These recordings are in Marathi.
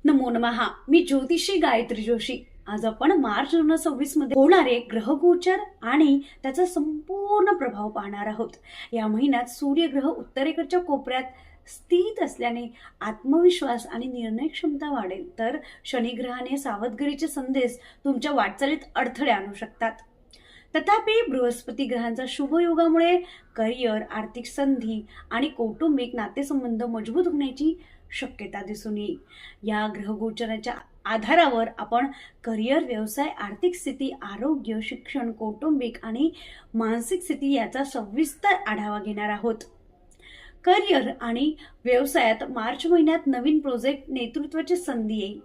नमो नमः. मी ज्योतिषी गायत्री जोशी. आज आपण मार्च 2026 मध्ये होणारे ग्रहगोचर आणि त्याचा संपूर्ण प्रभाव पाहणार आहोत. या महिन्यात सूर्यग्रह उत्तरेकडच्या कोपऱ्यात स्थित असल्याने आत्मविश्वास आणि निर्णय क्षमता वाढेल, तर शनिग्रहाने सावधगिरीचे संदेश तुमच्या वाटचालीत अडथळे आणू शकतात. तथापि बृहस्पती ग्रहांचा शुभयोगामुळे करिअर, आर्थिक संधी आणि कौटुंबिक नातेसंबंध मजबूत होण्याची शक्यता दिसून येईल. या ग्रहगोचराच्या आधारावर आपण करिअर, व्यवसाय, आर्थिक स्थिती, आरोग्य, शिक्षण, कौटुंबिक आणि मानसिक स्थिती याचा सविस्तर आढावा घेणार आहोत. करिअर आणि व्यवसायात मार्च महिन्यात नवीन प्रोजेक्ट, नेतृत्वाची संधी येईल.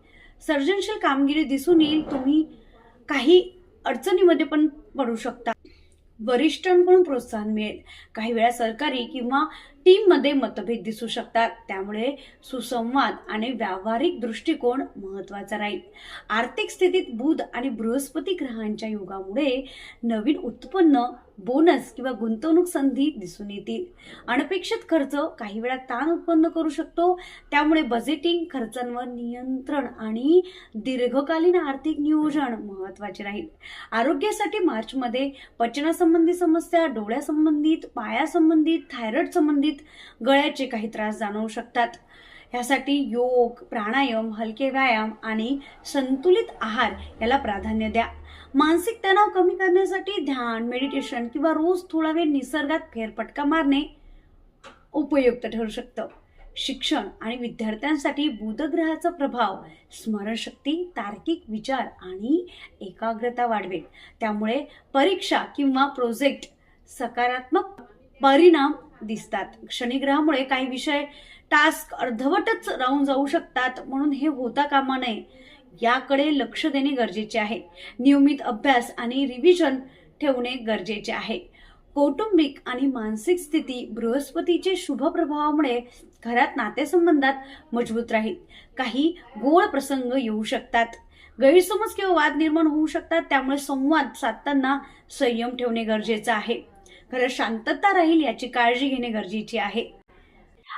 सर्जनशील कामगिरी दिसून येईल. तुम्ही काही अडचणीमध्ये पण पडू शकता. वरिष्ठांकडून प्रोत्साहन मिळेल. काही वेळा सरकारी किंवा टीममध्ये मतभेद दिसू शकतात, त्यामुळे सुसंवाद आणि व्यावहारिक दृष्टिकोन महत्त्वाचा राहील. आर्थिक स्थितीत बुध आणि बृहस्पती ग्रहांच्या योगामुळे नवीन उत्पन्न, बोनस किंवा गुंतवणूक संधी दिसून येतील. अनपेक्षित खर्च काही वेळा ताण उत्पन्न करू शकतो, त्यामुळे बजेटिंग, खर्चांवर नियंत्रण आणि दीर्घकालीन आर्थिक नियोजन महत्त्वाचे राहील. आरोग्यासाठी मार्चमध्ये पचनासंबंधी समस्या, डोळ्यासंबंधित, पायासंबंधित, थायरॉइड संबंधित, गळ्याचे काही त्रास जाणवू शकतात. यासाठी योग, प्राणायाम, हलके व्यायाम आणि संतुलित आहार याला प्राधान्य द्या. मानसिक तणाव कमी करण्यासाठी ध्यान, मेडिटेशन किंवा रोज थोडा वेळ निसर्गात फेरफटका मारणे उपयुक्त ठरू शकतं. शिक्षण आणि विद्यार्थ्यांसाठी बुध ग्रहाचा प्रभाव स्मरणशक्ती, तार्किक विचार आणि एकाग्रता वाढवेल. त्यामुळे परीक्षा किंवा प्रोजेक्ट सकारात्मक परिणाम दिसतात. शनिग्रहामुळे काही विषय, टास्क अर्धवटच राहून जाऊ शकतात, म्हणून हे होता कामा नये. याकडे लक्ष देणे गरजेचे आहे. नियमित अभ्यास आणि रिव्हिजन ठेवणे गरजेचे आहे. कौटुंबिक आणि मानसिक स्थिती बृहस्पतीचे शुभ प्रभावामुळे घरात नातेसंबंधात मजबूत राहील. काही गोड प्रसंग येऊ शकतात. गैरसमज किंवा वाद निर्माण होऊ शकतात, त्यामुळे संवाद साधताना संयम ठेवणे गरजेचे आहे. घरात शांतता राहील याची काळजी घेणे गरजेचे आहे.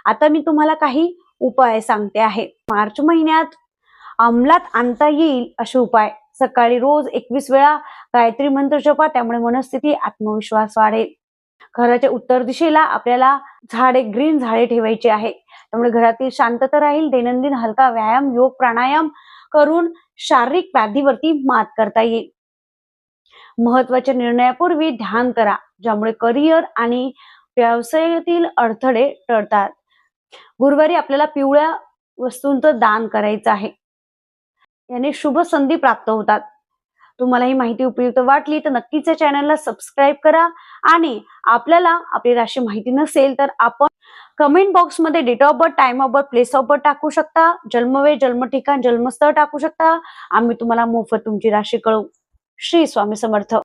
आता मी तुम्हाला काही उपाय सांगते आहे. मार्च महिन्यात अंमलात आणता येईल असे उपाय. सकाळी रोज 21 वेळा गायत्री मंत्र जपा, त्यामुळे मनस्थिती, आत्मविश्वास वाढेल. घराच्या उत्तर दिशेला आपल्याला ग्रीन झाडे ठेवायची आहे, त्यामुळे घरातील शांतता राहील. दैनंदिन हलका व्यायाम, योग, प्राणायाम करून शारीरिक व्याधीवरती मात करता येईल. महत्वाच्या निर्णयापूर्वी ध्यान करा, ज्यामुळे करिअर आणि व्यवसायातील अडथळे टळतात. गुरुवारी आपल्याला पिवळ्या वस्तूंचं दान करायचं आहे, याने शुभ संधी प्राप्त होतात. तुम्हाला ही माहिती उपयुक्त वाटली तर नक्कीच या चॅनलला सबस्क्राईब करा. आणि आपल्याला आपली राशी माहिती नसेल तर आपण कमेंट बॉक्समध्ये date of birth, time of birth, place of birth टाकू शकता. जन्मवेळ, जन्मठिकाण, जन्मस्थळ टाकू शकता. आम्ही तुम्हाला मोफत तुमची राशी कळवू. श्री स्वामी समर्थ.